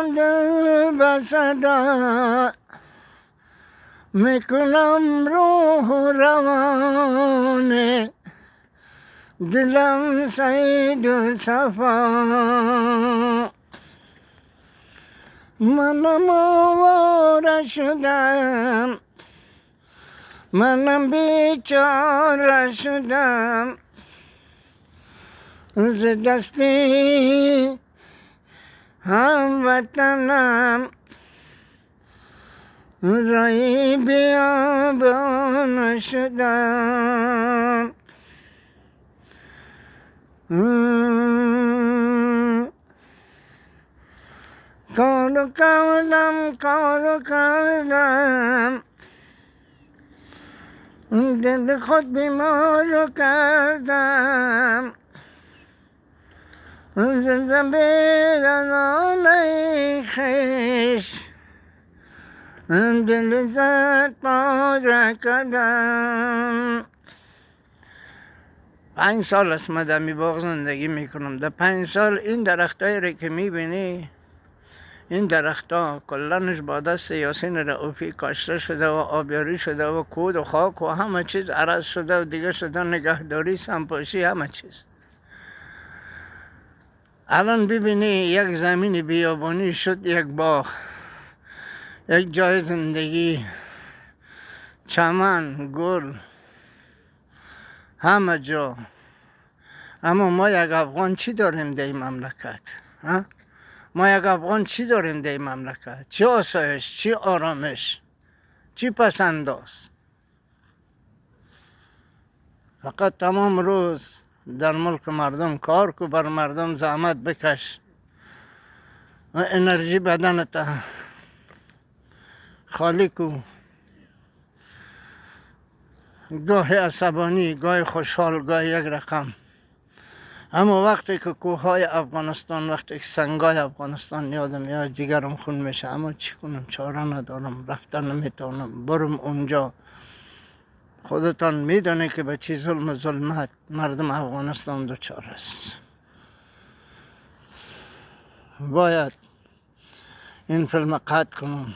میکنم دل به صدا، میکنم روح و روانه، دلم سعید و صفا. منم آواره شدم، منم بیچاره شدم، ز دستی هموطنم رای بیابان شدم. کارو کردم دل خود بیمارو کردم، زنبیر نامه خیش دل زد پاره کردم. 5 سال است من در می باغ زندگی میکنم. در 5 سال این درختایی را که میبینی، این درختها کلنش با دست یاسین رئوفی کاشته شده و آبیاری شده و کود و خاک و همه چیز عرض شده و دیگه شده نگهداری سمپاشی همه چیز. الان ببینی یک زمین بیابانی شد یک باغ، یک جای زندگی، چمن، گل، همه جا. اما ما یک افغان چی داریم در این مملکت؟ ما یک افغان چی داریم در این مملکت؟ چی آسایش، چی آرامش، چی پسنداز؟ فقط تمام روز در ملک مردم کار کو، بر مردم زحمت بکش و انرژی بدنت خالی کو. گاهی عصبانی، گاهی خوشحال، گاهی یک رقم. اما وقتی که کوههای افغانستان، وقتی که سنگای افغانستان یادم میاد جگرم خون میشه. اما چی کنم، چاره ندارم، رفتن نمیتونم، برم اونجا. خودتان میدونه که به چی ظلم و ظلمت مردم افغانستان دچار است. باید این فیلم قطع کنم.